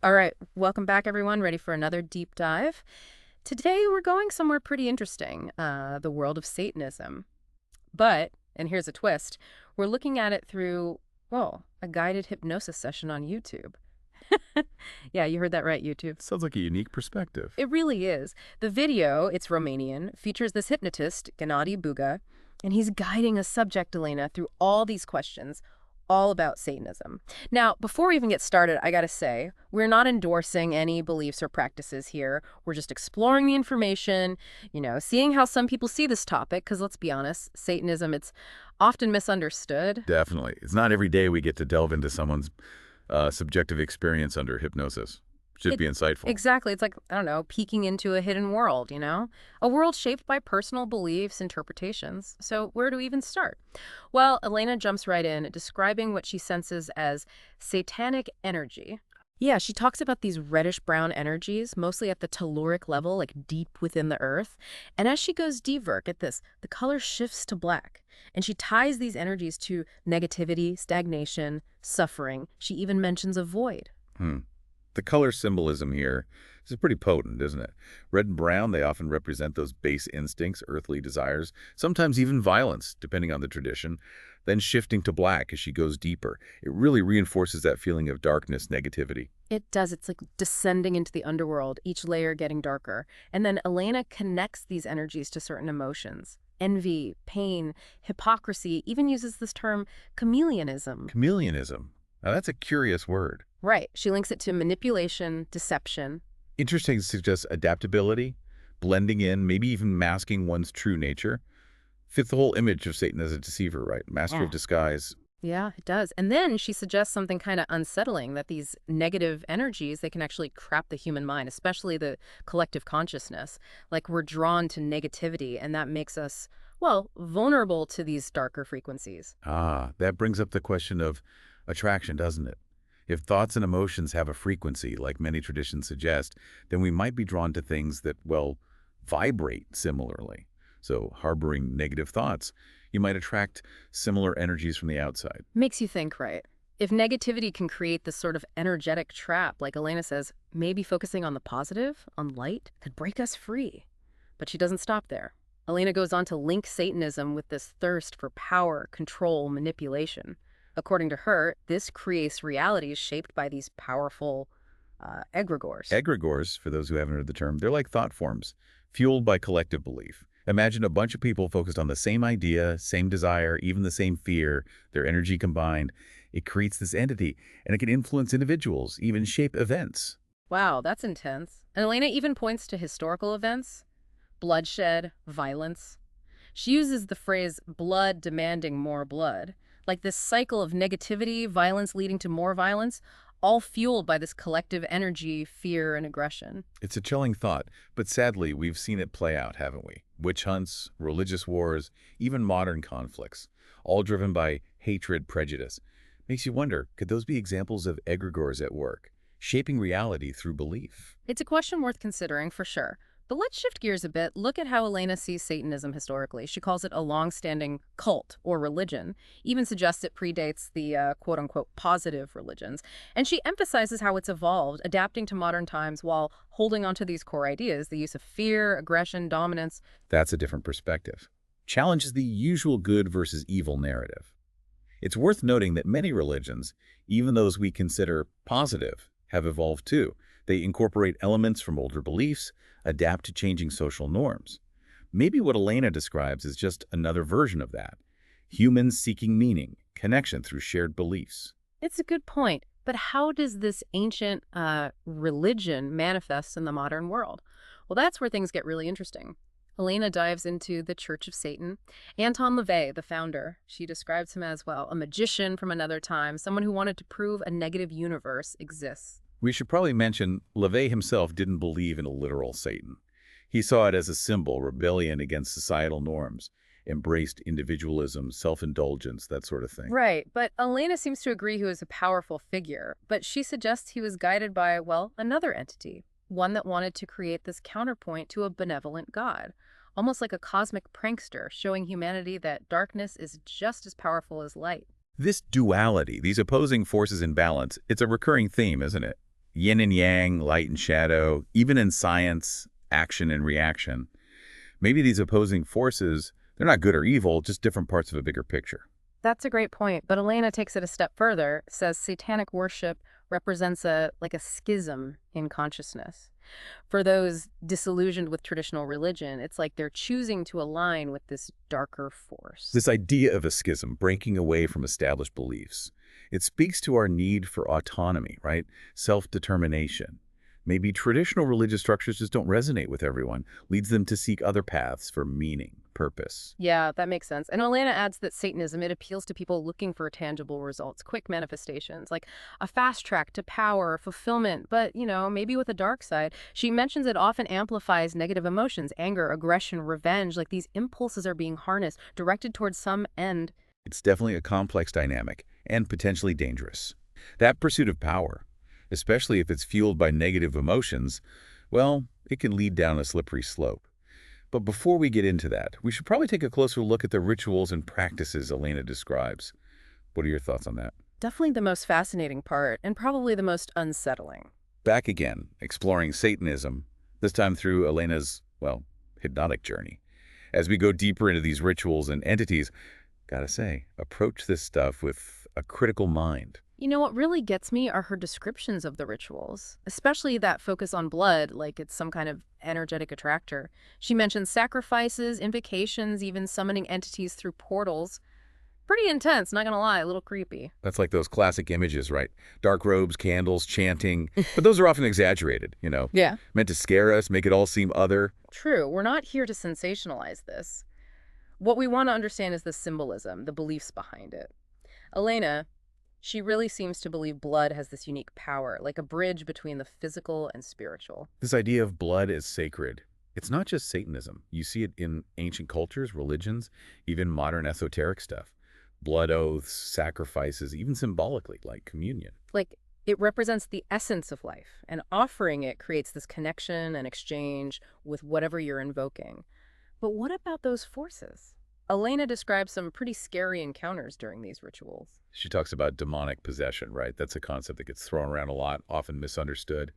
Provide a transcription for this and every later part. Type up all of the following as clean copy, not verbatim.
All right, welcome back, everyone. Ready for another deep dive? Today, we're going somewhere pretty interesting, the world of Satanism. But, and here's a twist, we're looking at it through, well, a guided hypnosis session on YouTube. Yeah, you heard that right, YouTube. Sounds like a unique perspective. It really is. The video, it's Romanian, features this hypnotist, Ghenadie Buga, and he's guiding a subject, Elena, through all these questions, all about Satanism. Now, before we even get started, I gotta say, we're not endorsing any beliefs or practices here. We're just exploring the information, seeing how some people see this topic, because let's be honest, Satanism, it's often misunderstood. Definitely. It's not every day we get to delve into someone's subjective experience under hypnosis. Should be insightful. Exactly. It's like, I don't know, peeking into a hidden world, A world shaped by personal beliefs, interpretations. So where do we even start? Well, Elena jumps right in, describing what she senses as satanic energy. Yeah, she talks about these reddish-brown energies, mostly at the telluric level, like deep within the earth. And as she goes deeper, get this, the color shifts to black. And she ties these energies to negativity, stagnation, suffering. She even mentions a void. The color symbolism here is pretty potent, isn't it? Red and brown, they often represent those base instincts, earthly desires, sometimes even violence, depending on the tradition. Then shifting to black as she goes deeper. It really reinforces that feeling of darkness, negativity. It does. It's like descending into the underworld, each layer getting darker. And then Elena connects these energies to certain emotions. Envy, pain, hypocrisy, even uses this term chameleonism. Chameleonism. Now that's a curious word. Right. She links it to manipulation, deception. Interesting suggests adaptability, blending in, maybe even masking one's true nature. Fits the whole image of Satan as a deceiver, right? Master of disguise. Yeah, it does. And then she suggests something kind of unsettling, that these negative energies, they can actually trap the human mind, especially the collective consciousness. Like we're drawn to negativity, and that makes us, well, vulnerable to these darker frequencies. That brings up the question of attraction, doesn't it? If thoughts and emotions have a frequency, like many traditions suggest, then we might be drawn to things that, well, vibrate similarly. So harboring negative thoughts, you might attract similar energies from the outside. Makes you think, right? If negativity can create this sort of energetic trap, like Elena says, maybe focusing on the positive, on light, could break us free. But she doesn't stop there. Elena goes on to link Satanism with this thirst for power, control, manipulation. According to her, this creates realities shaped by these powerful egregores. Egregores, for those who haven't heard the term, they're like thought forms, fueled by collective belief. Imagine a bunch of people focused on the same idea, same desire, even the same fear, their energy combined. It creates this entity, and it can influence individuals, even shape events. Wow, that's intense. And Elena even points to historical events, bloodshed, violence. She uses the phrase blood demanding more blood, like this cycle of negativity, violence leading to more violence, all fueled by this collective energy, fear, and aggression. It's a chilling thought, but sadly, we've seen it play out, haven't we? Witch hunts, religious wars, even modern conflicts, all driven by hatred, prejudice. Makes you wonder, could those be examples of egregores at work, shaping reality through belief? It's a question worth considering, for sure. But let's shift gears a bit. Look at how Elena sees Satanism historically. She calls it a long-standing cult or religion, even suggests it predates the quote-unquote positive religions. And she emphasizes how it's evolved, adapting to modern times while holding onto these core ideas, the use of fear, aggression, dominance. That's a different perspective. Challenges the usual good versus evil narrative. It's worth noting that many religions, even those we consider positive, have evolved too. They incorporate elements from older beliefs, adapt to changing social norms. Maybe what Elena describes is just another version of that. Humans seeking meaning, connection through shared beliefs. It's a good point. But how does this ancient religion manifest in the modern world? Well, that's where things get really interesting. Elena dives into the Church of Satan. Anton LaVey, the founder, she describes him as, well, a magician from another time, someone who wanted to prove a negative universe exists. We should probably mention LaVey himself didn't believe in a literal Satan. He saw it as a symbol, rebellion against societal norms, embraced individualism, self-indulgence, that sort of thing. Right, but Elena seems to agree he was a powerful figure, but she suggests he was guided by, well, another entity, one that wanted to create this counterpoint to a benevolent God, almost like a cosmic prankster showing humanity that darkness is just as powerful as light. This duality, these opposing forces in balance, it's a recurring theme, isn't it? yin and yang, light and shadow, even in science, action and reaction. Maybe these opposing forces, they're not good or evil, just different parts of a bigger picture. That's a great point, but Elena takes it a step further, says satanic worship represents a schism in consciousness. For those disillusioned with traditional religion, it's like they're choosing to align with this darker force. This idea of a schism, breaking away from established beliefs, it speaks to our need for autonomy, right? Self-determination. Maybe traditional religious structures just don't resonate with everyone, leads them to seek other paths for meaning, purpose. Yeah, that makes sense. And Elena adds that Satanism, it appeals to people looking for tangible results, quick manifestations, like a fast track to power, fulfillment, but, maybe with a dark side. She mentions it often amplifies negative emotions, anger, aggression, revenge, like these impulses are being harnessed, directed towards some end. It's definitely a complex dynamic and potentially dangerous. That pursuit of power, especially if it's fueled by negative emotions, well, it can lead down a slippery slope. But before we get into that, we should probably take a closer look at the rituals and practices Elena describes. What are your thoughts on that? Definitely the most fascinating part, and probably the most unsettling. Back again, exploring Satanism, this time through Elena's, hypnotic journey. As we go deeper into these rituals and entities, gotta say, approach this stuff with a critical mind. What really gets me are her descriptions of the rituals, especially that focus on blood, like it's some kind of energetic attractor. She mentions sacrifices, invocations, even summoning entities through portals. Pretty intense, not gonna lie, a little creepy. That's like those classic images, right? Dark robes, candles, chanting. But those are often exaggerated, Yeah. meant to scare us, make it all seem other. True, we're not here to sensationalize this. What we want to understand is the symbolism, the beliefs behind it. Elena, she really seems to believe blood has this unique power, like a bridge between the physical and spiritual. This idea of blood is sacred. It's not just Satanism. You see it in ancient cultures, religions, even modern esoteric stuff. Blood oaths, sacrifices, even symbolically, like communion. Like, it represents the essence of life, and offering it creates this connection and exchange with whatever you're invoking. But what about those forces? Elena describes some pretty scary encounters during these rituals. She talks about demonic possession, right? That's a concept that gets thrown around a lot, often misunderstood.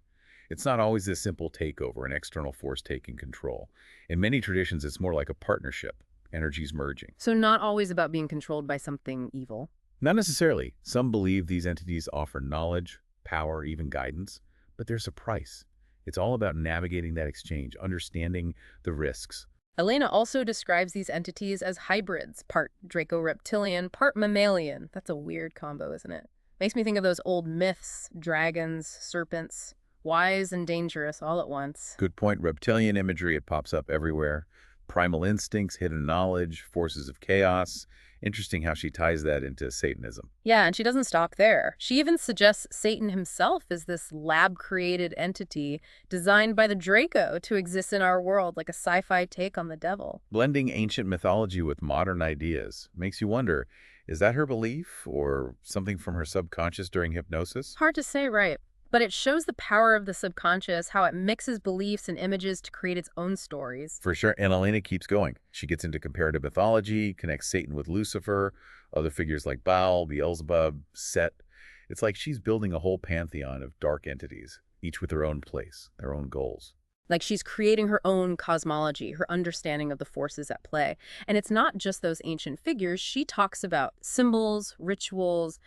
It's not always this simple takeover, an external force taking control. In many traditions, it's more like a partnership, energies merging. So not always about being controlled by something evil. Not necessarily. Some believe these entities offer knowledge, power, even guidance, but there's a price. It's all about navigating that exchange, understanding the risks. Elena also describes these entities as hybrids, part Draco-reptilian, part mammalian. That's a weird combo, isn't it? Makes me think of those old myths, dragons, serpents, wise and dangerous all at once. Good point. Reptilian imagery, it pops up everywhere. Primal instincts, hidden knowledge, forces of chaos. Interesting how she ties that into Satanism. Yeah, and she doesn't stop there. She even suggests Satan himself is this lab-created entity designed by the Draco to exist in our world, like a sci-fi take on the devil. Blending ancient mythology with modern ideas makes you wonder, is that her belief or something from her subconscious during hypnosis? Hard to say, right? But it shows the power of the subconscious, how it mixes beliefs and images to create its own stories. For sure, and Elena keeps going. She gets into comparative mythology, connects Satan with Lucifer, other figures like Baal, Beelzebub, Set. It's like she's building a whole pantheon of dark entities, each with their own place, their own goals. Like she's creating her own cosmology, her understanding of the forces at play. And it's not just those ancient figures. She talks about symbols, rituals,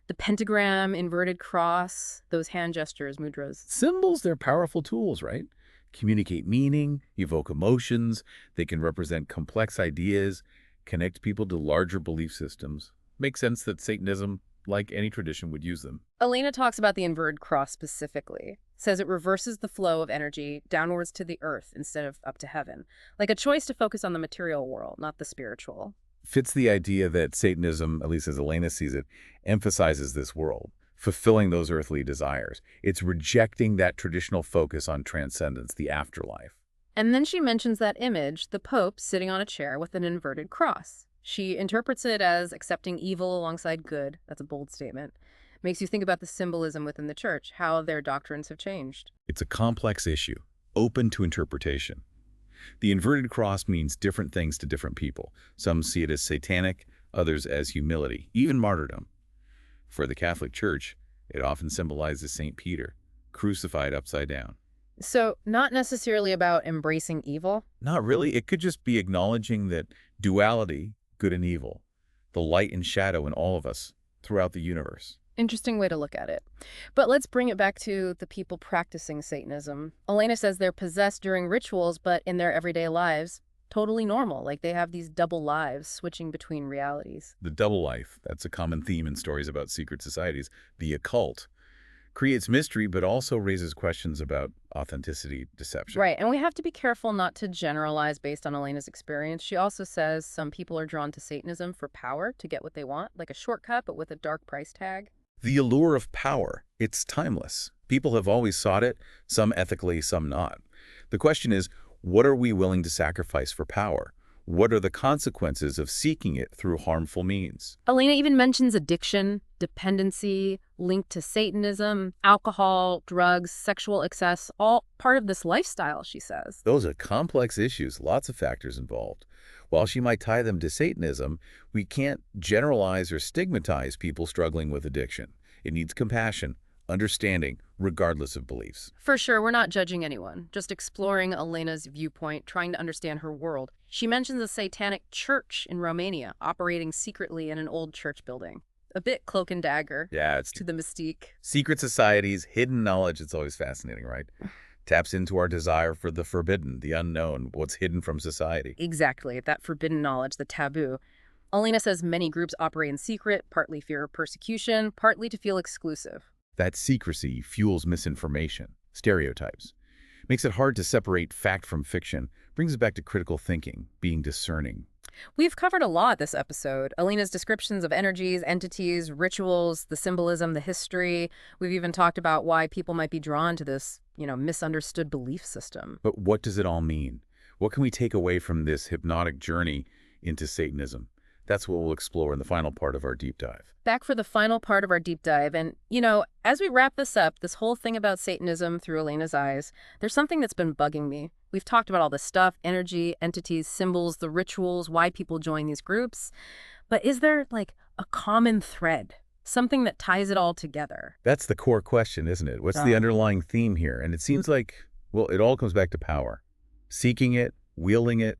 the pentagram, inverted cross, those hand gestures, mudras. Symbols, they're powerful tools, right? Communicate meaning, evoke emotions, they can represent complex ideas, connect people to larger belief systems. Makes sense that Satanism, like any tradition, would use them. Elena talks about the inverted cross specifically, says it reverses the flow of energy downwards to the earth instead of up to heaven, like a choice to focus on the material world, not the spiritual. Fits the idea that Satanism, at least as Elena sees it, emphasizes this world, fulfilling those earthly desires. It's rejecting that traditional focus on transcendence, the afterlife. And then she mentions that image, the Pope sitting on a chair with an inverted cross. She interprets it as accepting evil alongside good. That's a bold statement. Makes you think about the symbolism within the church, how their doctrines have changed. It's a complex issue, open to interpretation. The inverted cross means different things to different people. Some see it as satanic, others as humility, even martyrdom. For the Catholic Church, it often symbolizes St. Peter, crucified upside down. So, not necessarily about embracing evil? Not really. It could just be acknowledging that duality, good and evil, the light and shadow in all of us throughout the universe. Interesting way to look at it. But let's bring it back to the people practicing Satanism. Elena says they're possessed during rituals, but in their everyday lives, totally normal. Like they have these double lives switching between realities. The double life, that's a common theme in stories about secret societies. The occult creates mystery, but also raises questions about authenticity, deception. Right, and we have to be careful not to generalize based on Elena's experience. She also says some people are drawn to Satanism for power, to get what they want, like a shortcut, but with a dark price tag. The allure of power, it's timeless. People have always sought it, some ethically, some not. The question is, what are we willing to sacrifice for power? What are the consequences of seeking it through harmful means? Elena even mentions addiction, dependency, linked to Satanism, alcohol, drugs, sexual excess, all part of this lifestyle, she says. Those are complex issues, lots of factors involved. While she might tie them to Satanism, we can't generalize or stigmatize people struggling with addiction. It needs compassion, understanding, regardless of beliefs. For sure, we're not judging anyone, just exploring Elena's viewpoint, trying to understand her world. She mentions a satanic church in Romania operating secretly in an old church building. A bit cloak and dagger. Yeah, it's To the mystique. secret societies, hidden knowledge. It's always fascinating, right? Taps into our desire for the forbidden, the unknown, what's hidden from society. Exactly, that forbidden knowledge, the taboo. Elena says many groups operate in secret, partly fear of persecution, partly to feel exclusive. That secrecy fuels misinformation, stereotypes, makes it hard to separate fact from fiction, brings us back to critical thinking, being discerning. We've covered a lot this episode. Elena's descriptions of energies, entities, rituals, the symbolism, the history. We've even talked about why people might be drawn to this, misunderstood belief system. But what does it all mean? What can we take away from this hypnotic journey into Satanism? That's what we'll explore in the final part of our deep dive. Back for the final part of our deep dive. And, as we wrap this up, this whole thing about Satanism through Elena's eyes, there's something that's been bugging me. We've talked about all this stuff, energy, entities, symbols, the rituals, why people join these groups. But is there, a common thread? Something that ties it all together? That's the core question, isn't it? What's the underlying theme here? And it seems like, it all comes back to power. Seeking it, wielding it.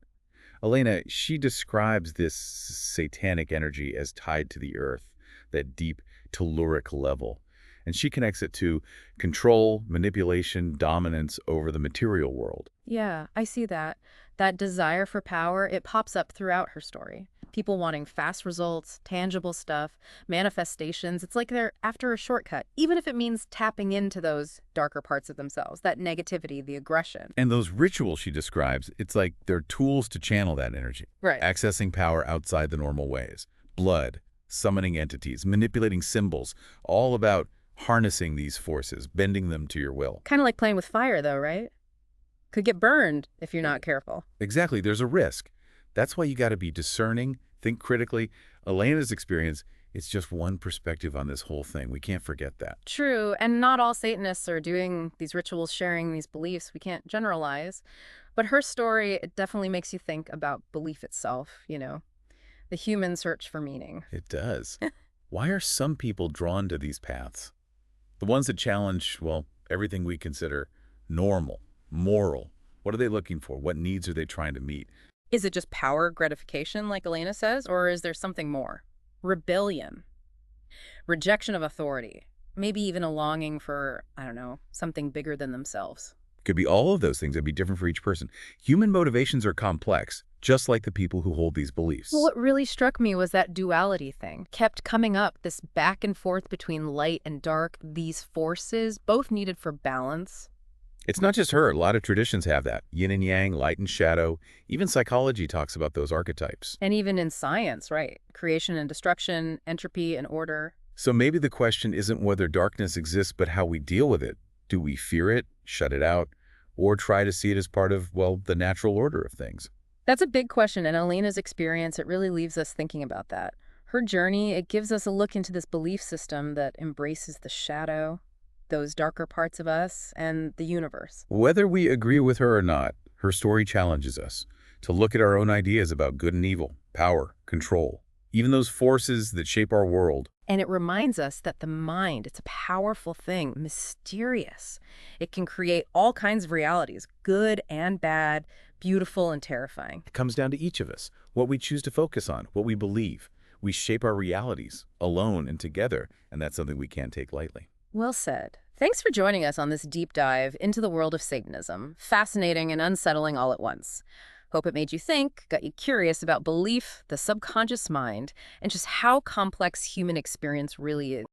Elena, she describes this satanic energy as tied to the earth, that deep telluric level. And she connects it to control, manipulation, dominance over the material world. Yeah, I see that. That desire for power, it pops up throughout her story. People wanting fast results, tangible stuff, manifestations. It's like they're after a shortcut, even if it means tapping into those darker parts of themselves, that negativity, the aggression. And those rituals she describes, it's like they're tools to channel that energy. Right. Accessing power outside the normal ways. Blood, summoning entities, manipulating symbols, all about harnessing these forces, bending them to your will. Kind of like playing with fire, though, right? Could get burned if you're not careful. Exactly, there's a risk. That's why you got to be discerning, think critically. Elena's experience, it's just one perspective on this whole thing. We can't forget that. True, and not all Satanists are doing these rituals, sharing these beliefs. We can't generalize. But her story, it definitely makes you think about belief itself, the human search for meaning. It does. Why are some people drawn to these paths? The ones that challenge, everything we consider normal, moral. What are they looking for? What needs are they trying to meet? Is it just power gratification, like Elena says, or is there something more? Rebellion, rejection of authority, maybe even a longing for, something bigger than themselves. Could be all of those things. It'd be different for each person. Human motivations are complex, just like the people who hold these beliefs. Well, what really struck me was that duality thing. Kept coming up, this back and forth between light and dark, these forces, both needed for balance. It's not just her. A lot of traditions have that. Yin and yang, light and shadow. Even psychology talks about those archetypes. And even in science, right? Creation and destruction, entropy and order. So maybe the question isn't whether darkness exists, but how we deal with it. Do we fear it, shut it out, or try to see it as part of, the natural order of things? That's a big question, and Elena's experience, it really leaves us thinking about that. Her journey, it gives us a look into this belief system that embraces the shadow, those darker parts of us, and the universe. Whether we agree with her or not, her story challenges us to look at our own ideas about good and evil, power, control, even those forces that shape our world. And it reminds us that the mind, it's a powerful thing, mysterious. It can create all kinds of realities, good and bad, beautiful and terrifying. It comes down to each of us, what we choose to focus on, what we believe. We shape our realities, alone and together, and that's something we can't take lightly. Well said. Thanks for joining us on this deep dive into the world of Satanism. Fascinating and unsettling all at once. Hope it made you think, got you curious about belief, the subconscious mind, and just how complex human experience really is.